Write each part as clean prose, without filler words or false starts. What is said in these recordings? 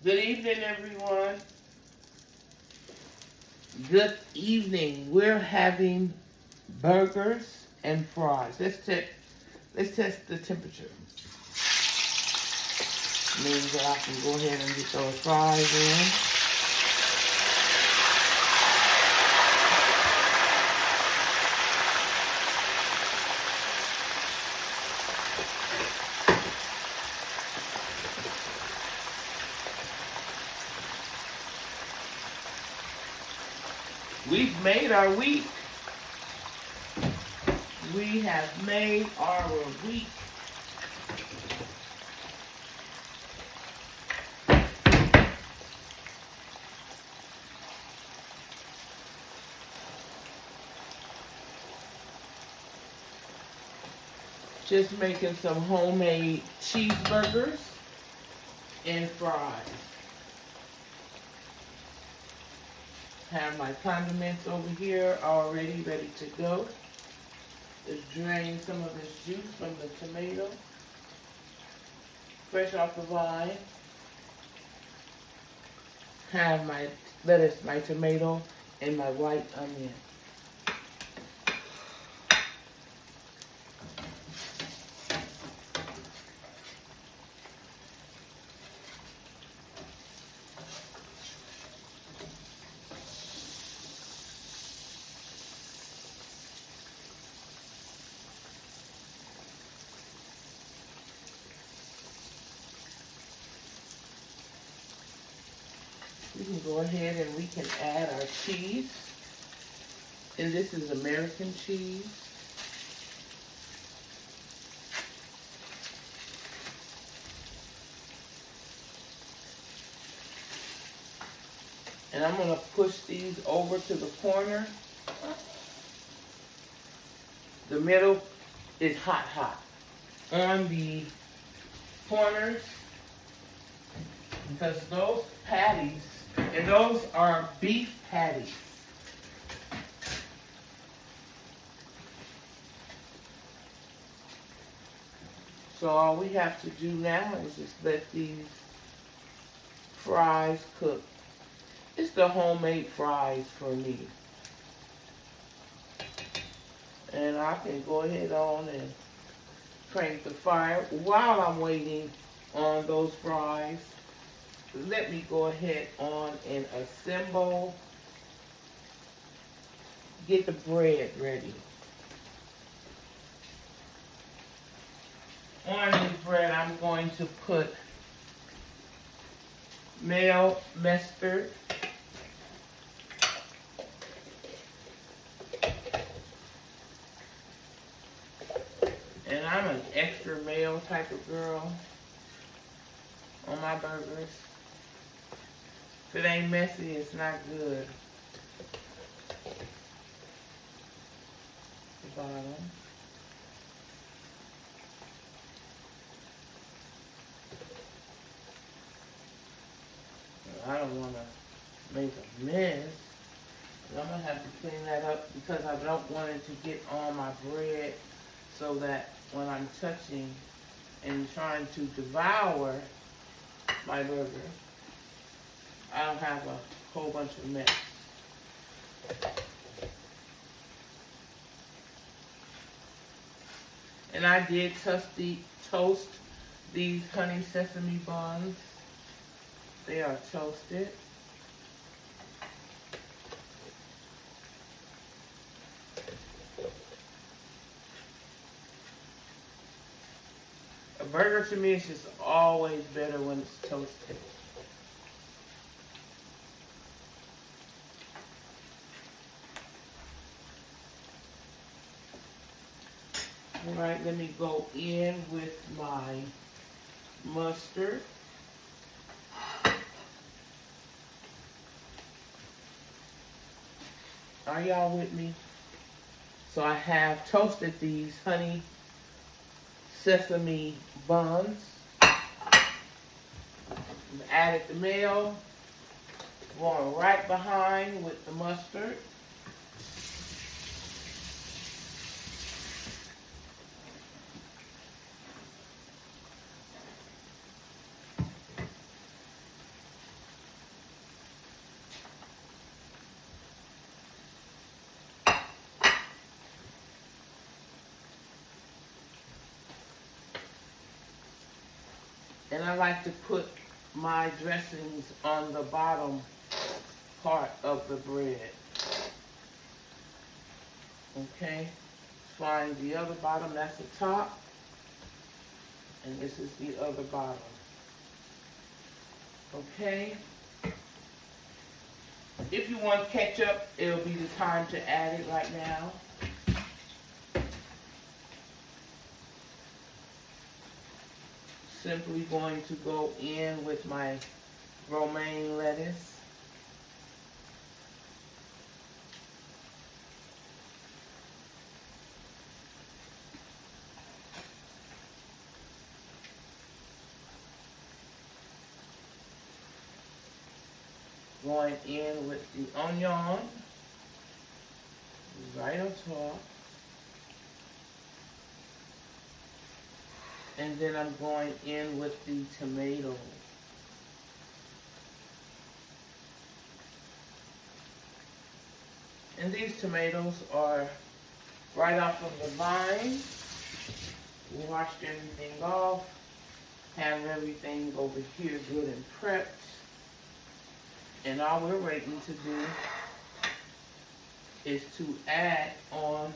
Good evening, everyone. Good evening. We're having burgers and fries. Let's test the temperature. Means that I can go ahead and get those fries in. We've made our week. We have made our week. Just making some homemade cheeseburgers and fries. Have my condiments over here already ready to go. Just drain some of this juice from the tomato. Fresh off the vine. Have my lettuce, my tomato, and my white onion. We can go ahead and we can add our cheese. And this is American cheese. And I'm going to push these over to the corner. The middle is hot. On the corners, because those patties, and those are beef patties. So all we have to do now is just let these fries cook. It's the homemade fries for me. And I can go ahead on and crank the fire while I'm waiting on those fries. Let me go ahead on and assemble. Get the bread ready. On this bread, I'm going to put mayo mustard, and I'm an extra mayo type of girl on my burgers. If it ain't messy, it's not good. The bottom. I don't want to make a mess. I'm going to have to clean that up because I don't want it to get on my bread so that when I'm touching and trying to devour my burger, I don't have a whole bunch of mess. And I did toast these honey sesame buns. They are toasted. A burger to me is just always better when it's toasted. All right, let me go in with my mustard. Are y'all with me? So I have toasted these honey sesame buns. Added the mayo. Going right behind with the mustard. And I like to put my dressings on the bottom part of the bread. Okay, find the other bottom, that's the top, and this is the other bottom. Okay, if you want ketchup, it'll be the time to add it right now. Simply going to go in with my romaine lettuce. Going in with the onion, right on top. And then I'm going in with the tomato. And these tomatoes are right off of the vine. Washed everything off. Have everything over here good and prepped. And all we're waiting to do is to add on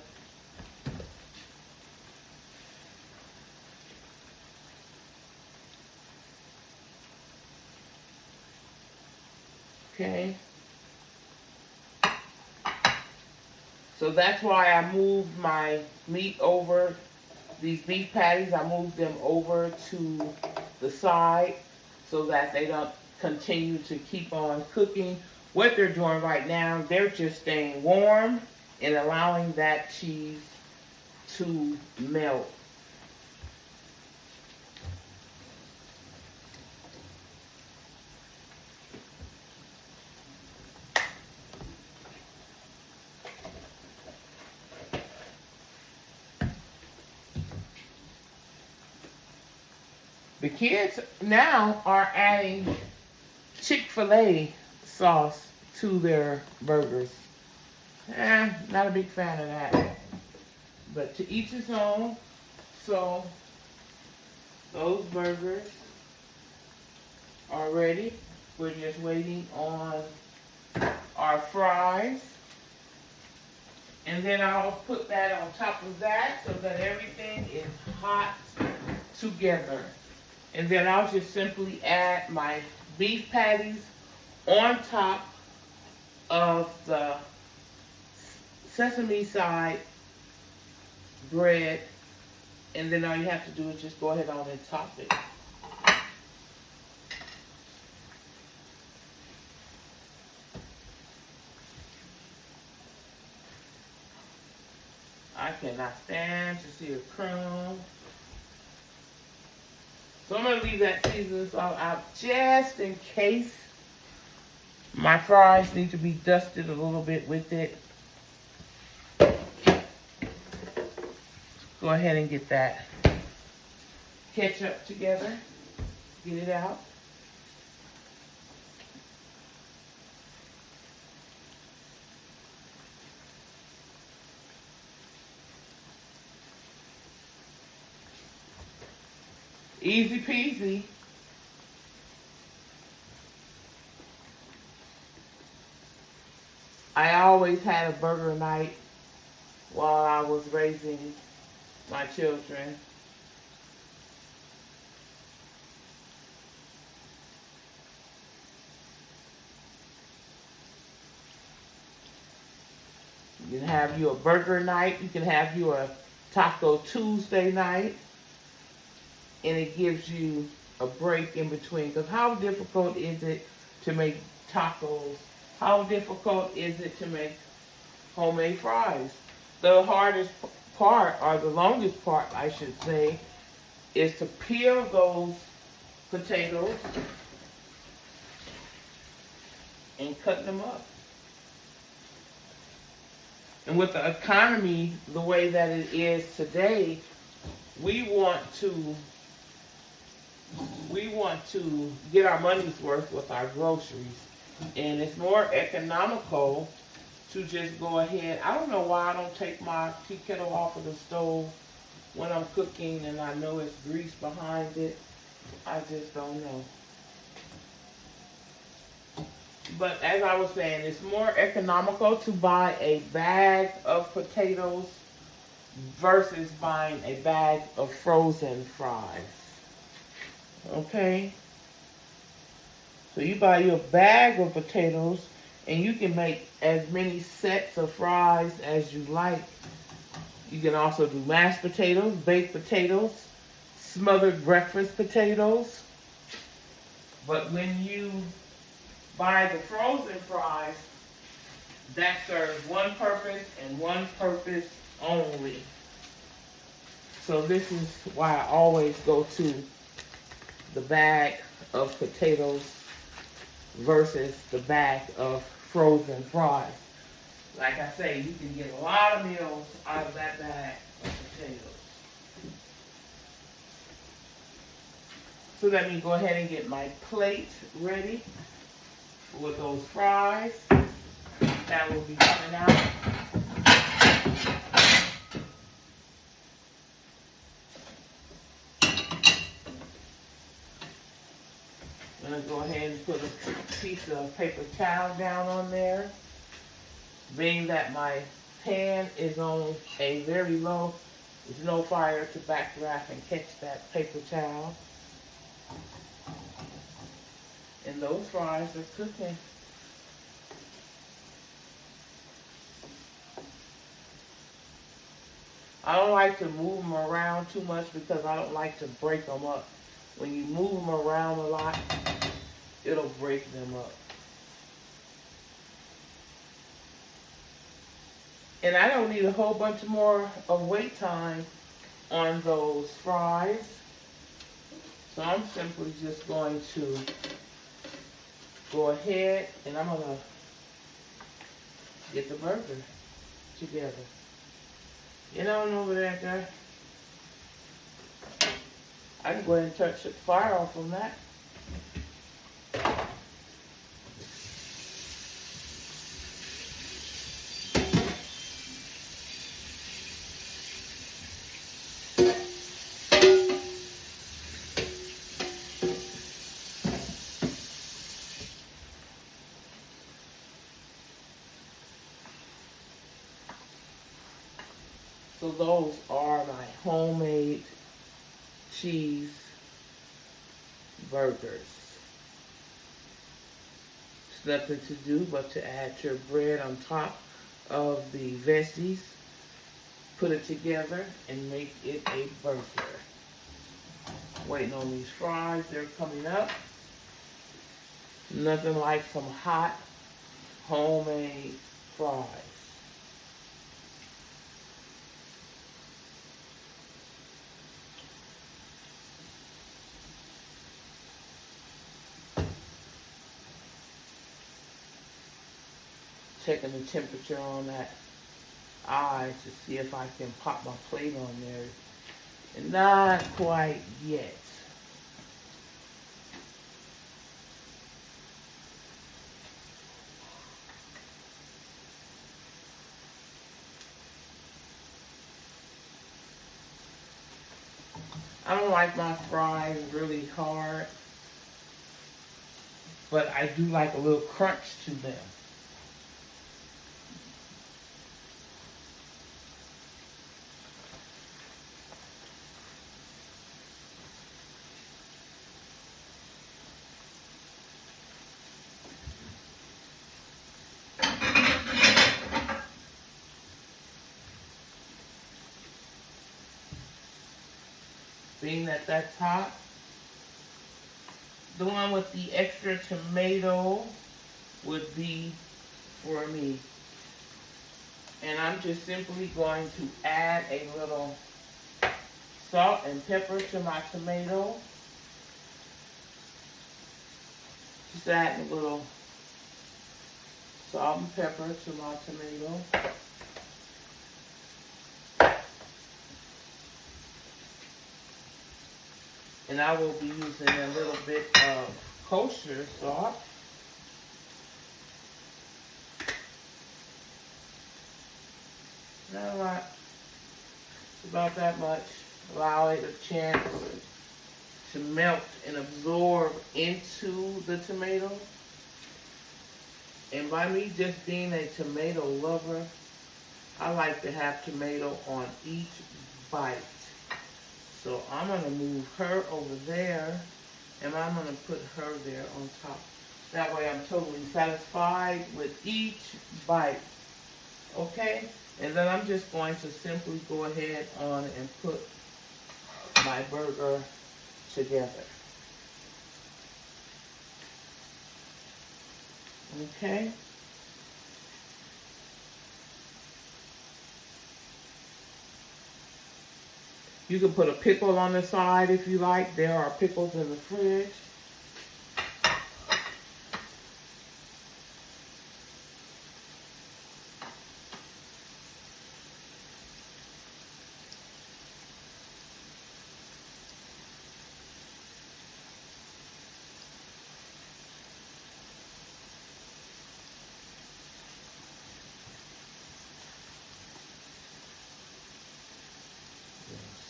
okay. So that's why I moved my meat over, these beef patties, I moved them over to the side so that they don't continue to keep on cooking. What they're doing right now, they're just staying warm and allowing that cheese to melt. The kids now are adding Chick-fil-A sauce to their burgers. Not a big fan of that. But to each his own. So those burgers are ready. We're just waiting on our fries. And then I'll put that on top of that so that everything is hot together. And then I'll just simply add my beef patties on top of the sesame side bread. And then all you have to do is just go ahead on and top it. I cannot stand to see a crumb. So I'm going to leave that seasoning salt out just in case my fries need to be dusted a little bit with it. Go ahead and get that ketchup together. Get it out. Easy peasy. I always had a burger night while I was raising my children. You can have you a burger night. You can have you a Taco Tuesday night. And it gives you a break in between. Because how difficult is it to make tacos? How difficult is it to make homemade fries? The hardest part, or the longest part, I should say, is to peel those potatoes and cut them up. And with the economy the way that it is today, we want to get our money's worth with our groceries. And it's more economical to just go ahead. I don't know why I don't take my tea kettle off of the stove when I'm cooking and I know it's grease behind it. I just don't know. But as I was saying, it's more economical to buy a bag of potatoes versus buying a bag of frozen fries. Okay? So you buy you a bag of potatoes and you can make as many sets of fries as you like. You can also do mashed potatoes, baked potatoes, smothered breakfast potatoes. But when you buy the frozen fries, that serves one purpose and one purpose only. So this is why I always go to the bag of potatoes versus the bag of frozen fries. Like I say, you can get a lot of meals out of that bag of potatoes. So let me go ahead and get my plate ready with those fries. That will be coming out. I'm going to go ahead and put a piece of paper towel down on there. Being that my pan is on a very low, there's no fire to backdraft and catch that paper towel. And those fries are cooking. I don't like to move them around too much because I don't like to break them up. When you move them around a lot, it'll break them up. And I don't need a whole bunch more of wait time on those fries. So I'm simply just going to go ahead and I'm going to get the burger together. You know, over there, guy. I can go ahead and touch the fire off on that. So those are my homemade cheese burgers. There's nothing to do but to add your bread on top of the veggies, put it together, and make it a burger. Waiting on these fries, they're coming up. Nothing like some hot homemade fries. Checking the temperature on that eye to see if I can pop my plate on there. And not quite yet. I don't like my fries really hard, but I do like a little crunch to them. Being that that's hot, the one with the extra tomato would be for me. And I'm just simply going to add a little salt and pepper to my tomato. Just add a little salt and pepper to my tomato. And I will be using a little bit of kosher salt. Not a lot. It's about that much. Allow it a chance to melt and absorb into the tomato. And by me just being a tomato lover, I like to have tomato on each bite. So I'm going to move her over there, and I'm going to put her there on top. That way I'm totally satisfied with each bite. Okay? And then I'm just going to simply go ahead on and put my burger together. Okay? You can put a pickle on the side if you like. There are pickles in the fridge.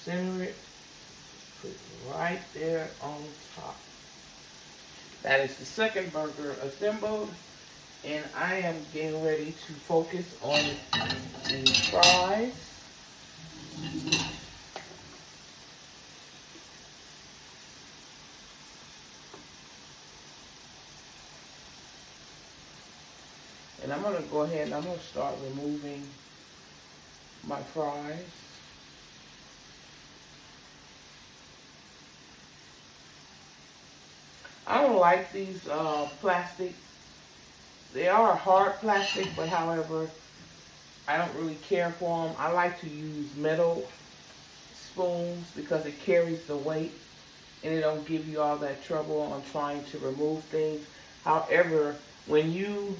Center it, put it right there on top. That is the second burger assembled, and I am getting ready to focus on the fries. And I'm going to go ahead and I'm going to start removing my fries. I don't like these plastic. They are hard plastic, but however, I don't really care for them. I like to use metal spoons because it carries the weight and it don't give you all that trouble on trying to remove things. However, when you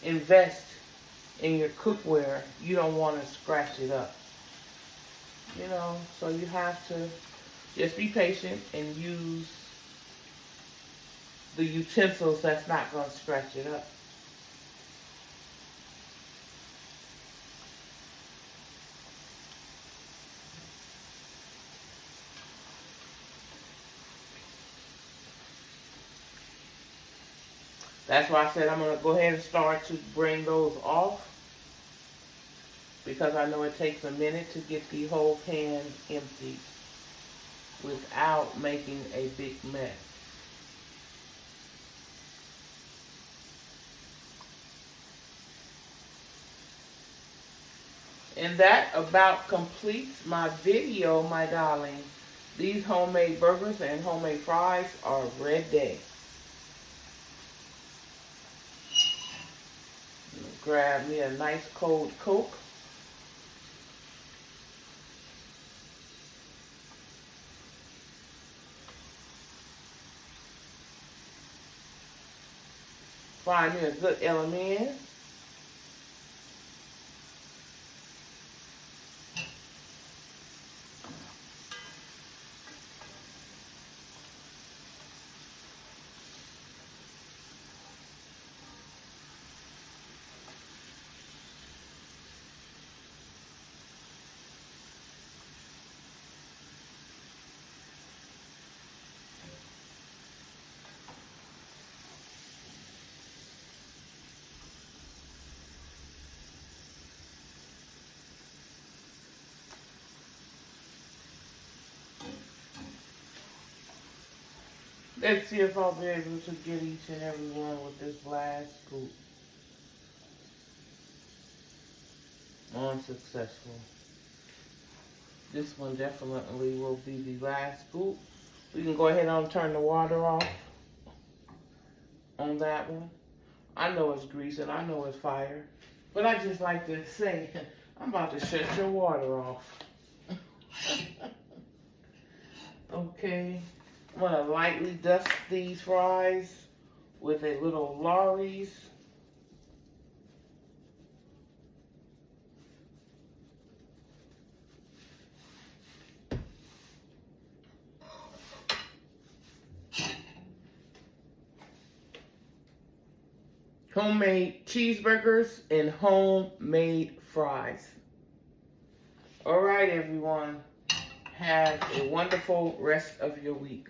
invest in your cookware, you don't want to scratch it up. You know, so you have to just be patient and use the utensils that's not going to scratch it up. That's why I said I'm going to go ahead and start to bring those off, because I know it takes a minute to get the whole pan empty without making a big mess. And that about completes my video, my darling. These homemade burgers and homemade fries are ready. Grab me a nice cold Coke. Find me a good element. Let's see if I'll be able to get each and every one with this last scoop. Unsuccessful. This one definitely will be the last scoop. We can go ahead and turn the water off on that one. I know it's grease and I know it's fire, but I just like to say, I'm about to shut your water off. Okay. I'm going to lightly dust these fries with a little Lawry's. Homemade cheeseburgers and homemade fries. All right, everyone. Have a wonderful rest of your week.